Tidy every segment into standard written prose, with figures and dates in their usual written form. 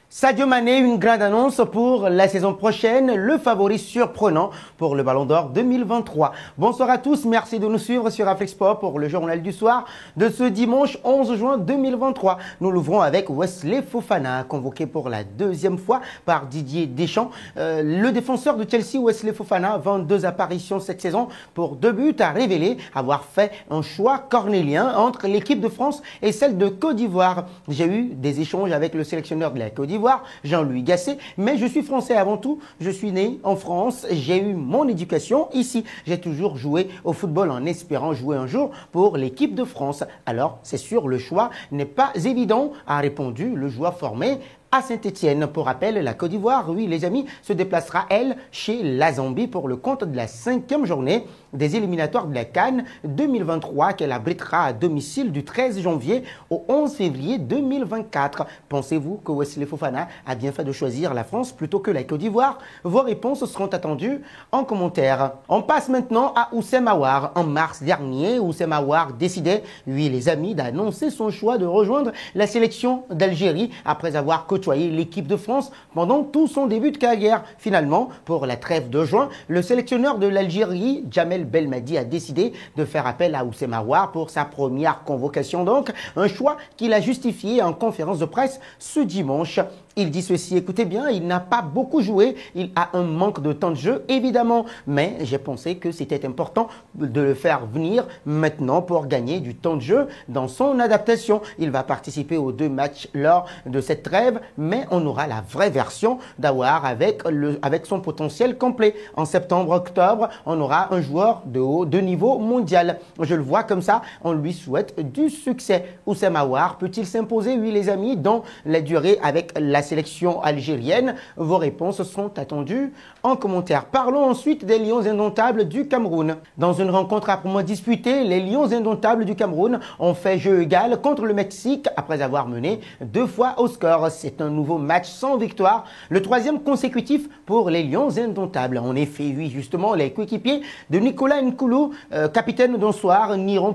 Sadio Mané, une grande annonce pour la saison prochaine, le favori surprenant pour le Ballon d'Or 2023. Bonsoir à tous, merci de nous suivre sur Aflexport pour le journal du soir de ce dimanche 11 juin 2023. Nous l'ouvrons avec Wesley Fofana, convoqué pour la deuxième fois par Didier Deschamps. Le défenseur de Chelsea, Wesley Fofana, 22 apparitions cette saison pour 2 buts, a révélé avoir fait un choix cornélien entre l'équipe de France et celle de Côte d'Ivoire. J'ai eu des échanges avec le sélectionneur de la Côte d'Ivoire, Jean-Louis Gasset, mais je suis français avant tout, je suis né en France, j'ai eu mon éducation ici, j'ai toujours joué au football en espérant jouer un jour pour l'équipe de France. Alors c'est sûr, le choix n'est pas évident, a répondu le joueur formé à Saint-Etienne. Pour rappel, la Côte d'Ivoire, oui les amis, se déplacera elle chez la Zambie pour le compte de la 5e journée des éliminatoires de la CAN 2023 qu'elle abritera à domicile du 13 janvier au 11 février 2024. Pensez-vous que Wesley Fofana a bien fait de choisir la France plutôt que la Côte d'Ivoire? Vos réponses seront attendues en commentaire. On passe maintenant à Houssem Aouar. En mars dernier, Houssem Aouar décidait, oui les amis, d'annoncer son choix de rejoindre la sélection d'Algérie après avoir côtoyé l'équipe de France pendant tout son début de carrière. Finalement, pour la trêve de juin, le sélectionneur de l'Algérie, Djamel Belmadi, a décidé de faire appel à Houssem Aouar pour sa première convocation. Donc, un choix qu'il a justifié en conférence de presse ce dimanche. Il dit ceci, écoutez bien, il n'a pas beaucoup joué, il a un manque de temps de jeu, évidemment, mais j'ai pensé que c'était important de le faire venir maintenant pour gagner du temps de jeu dans son adaptation. Il va participer aux 2 matchs lors de cette trêve, mais on aura la vraie version d'Aouar avec son potentiel complet. En septembre-octobre, on aura un joueur de niveau mondial. Je le vois comme ça, on lui souhaite du succès. Houssem Aouar peut-il s'imposer, oui les amis, dans la durée avec la sélection algérienne? Vos réponses sont attendues en commentaire. Parlons ensuite des Lions indomptables du Cameroun. Dans une rencontre âprement disputée, les Lions indomptables du Cameroun ont fait jeu égal contre le Mexique après avoir mené 2 fois au score. C'est un nouveau match sans victoire, le 3e consécutif pour les Lions indomptables. En effet, oui, justement, les coéquipiers de Nicolas Nkoulou, capitaine d'un soir, n'auront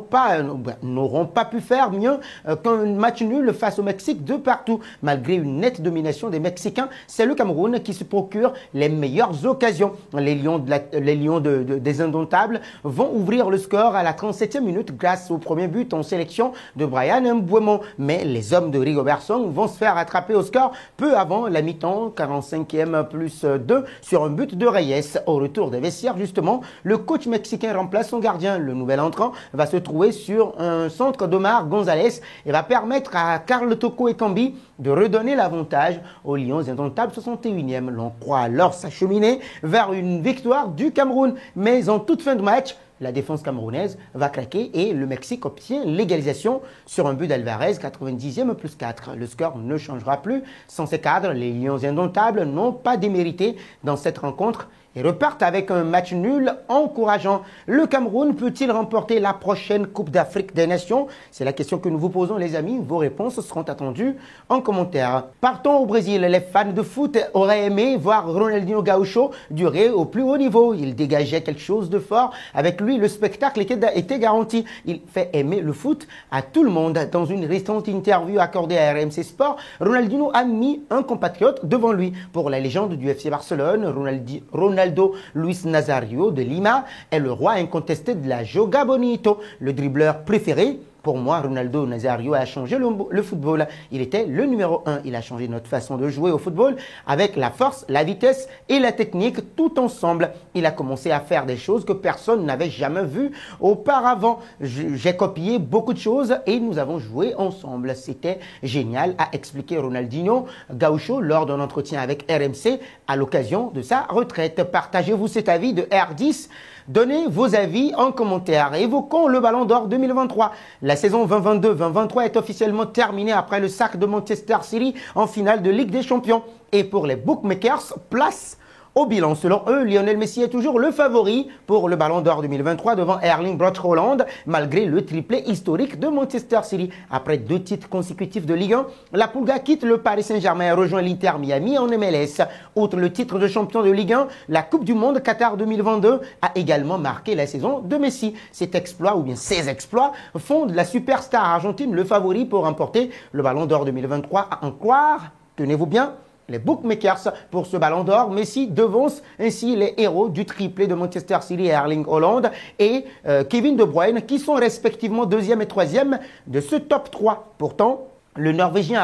pas pu faire mieux qu'un match nul face au Mexique de partout. Malgré une nette domination des Mexicains, c'est le Cameroun qui se procure les meilleures occasions. Les Lions des Indomptables vont ouvrir le score à la 37e minute grâce au premier but en sélection de Brian Mbeumo. Mais les hommes de Rigobert Song vont se faire attraper au score peu avant la mi-temps, 45e plus 2 sur un but de Reyes. Au retour des vestiaires, justement, le coach mexicain remplace son gardien. Le nouvel entrant va se trouver sur un centre d'Omar Gonzalez et va permettre à Karl Toko Ekambi de redonner l'avantage aux Lions indomptables. 61e. L'on croit alors s'acheminer vers une victoire du Cameroun. Mais en toute fin de match, la défense camerounaise va craquer et le Mexique obtient l'égalisation sur un but d'Alvarez, 90e plus 4. Le score ne changera plus. Sans ces cadres, les Lions indomptables n'ont pas démérité dans cette rencontre et repartent avec un match nul encourageant. Le Cameroun peut-il remporter la prochaine Coupe d'Afrique des Nations? C'est la question que nous vous posons les amis. Vos réponses seront attendues en commentaire. Partons au Brésil. Les fans de foot auraient aimé voir Ronaldinho Gaúcho durer au plus haut niveau. Il dégageait quelque chose de fort. Avec lui, le spectacle était garanti. Il fait aimer le foot à tout le monde. Dans une récente interview accordée à RMC Sport, Ronaldinho a mis un compatriote devant lui. Pour la légende du FC Barcelone, Ronaldo Luis Nazario de Lima est le roi incontesté de la Joga Bonito, le dribbleur préféré. Pour moi, Ronaldo Nazario a changé le football. Il était le numéro 1. Il a changé notre façon de jouer au football avec la force, la vitesse et la technique tout ensemble. Il a commencé à faire des choses que personne n'avait jamais vues auparavant. J'ai copié beaucoup de choses et nous avons joué ensemble. C'était génial, a expliqué Ronaldinho Gaúcho lors d'un entretien avec RMC à l'occasion de sa retraite. Partagez-vous cet avis de R10. Donnez vos avis en commentaire. Évoquons le Ballon d'Or 2023. La saison 2022-2023 est officiellement terminée après le sac de Manchester City en finale de Ligue des Champions. Et pour les bookmakers, place au bilan. Selon eux, Lionel Messi est toujours le favori pour le Ballon d'Or 2023 devant Erling Braut Haaland, malgré le triplé historique de Manchester City. Après 2 titres consécutifs de Ligue 1, la Pulga quitte le Paris Saint-Germain et rejoint l'Inter Miami en MLS. Outre le titre de champion de Ligue 1, la Coupe du Monde Qatar 2022 a également marqué la saison de Messi. Cet exploit, ou bien ces exploits, font de la superstar argentine le favori pour remporter le Ballon d'Or 2023, à en croire Tenez-vous bien, les bookmakers pour ce ballon d'or. Messi devance ainsi les héros du triplé de Manchester City, Erling Haaland et Kevin De Bruyne, qui sont respectivement deuxième et troisième de ce top 3. Pourtant, le Norvégien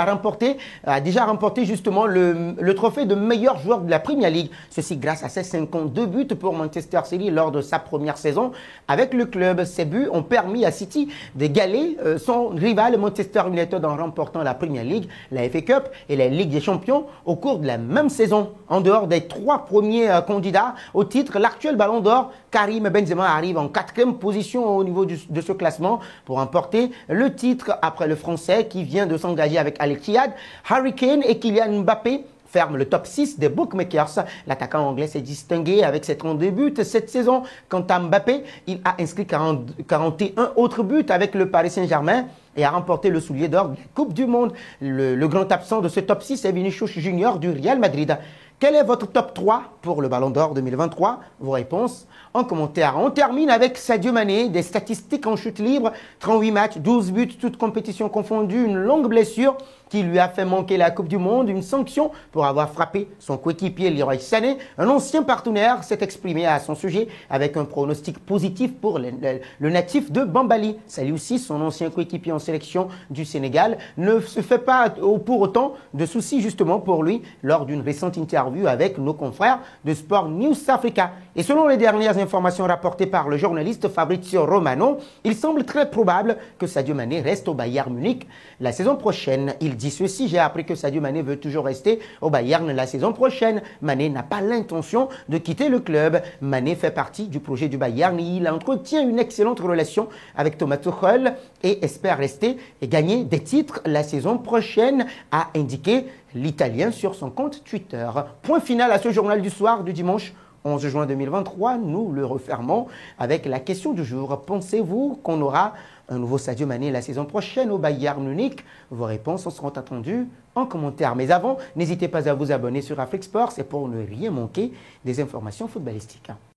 a déjà remporté justement le trophée de meilleur joueur de la Premier League. Ceci grâce à ses 52 buts pour Manchester City lors de sa première saison avec le club. Ces buts ont permis à City d'égaler son rival Manchester United en remportant la Premier League, la FA Cup et la Ligue des Champions au cours de la même saison. En dehors des 3 premiers candidats au titre, l'actuel ballon d'or, Karim Benzema, arrive en 4e position au niveau de ce classement pour remporter le titre après le Français qui vient de s'engager avec Al Ittihad. Harry Kane et Kylian Mbappé ferment le top 6 des bookmakers. L'attaquant anglais s'est distingué avec ses 32 buts cette saison. Quant à Mbappé, il a inscrit 41 autres buts avec le Paris Saint-Germain et a remporté le soulier d'or de la Coupe du Monde. Le grand absent de ce top 6 est Vinicius Junior du Real Madrid. Quel est votre top 3 pour le Ballon d'Or 2023? Vos réponses en commentaire. On termine avec Sadio Mané, des statistiques en chute libre, 38 matchs, 12 buts, toutes compétitions confondues, une longue blessure qui lui a fait manquer la Coupe du Monde, une sanction pour avoir frappé son coéquipier Leroy Sané. Un ancien partenaire s'est exprimé à son sujet avec un pronostic positif pour le natif de Bambali. Salut aussi son ancien coéquipier en sélection du Sénégal. Ne se fait pas pour autant de soucis justement pour lui lors d'une récente interview avec nos confrères de Sport News Africa. Et selon les dernières informations rapportées par le journaliste Fabrizio Romano, il semble très probable que Sadio Mané reste au Bayern Munich la saison prochaine. Il dit ceci: j'ai appris que Sadio Mané veut toujours rester au Bayern la saison prochaine. Mané n'a pas l'intention de quitter le club. Mané fait partie du projet du Bayern et il entretient une excellente relation avec Thomas Tuchel et espère rester et gagner des titres la saison prochaine, a indiqué l'Italien sur son compte Twitter. Point final à ce journal du soir du dimanche 11 juin 2023, nous le refermons avec la question du jour. Pensez-vous qu'on aura un nouveau Sadio Mané la saison prochaine au Bayern Munich? Vos réponses seront attendues en commentaire. Mais avant, n'hésitez pas à vous abonner sur Afrique Sport, c'est pour ne rien manquer des informations footballistiques.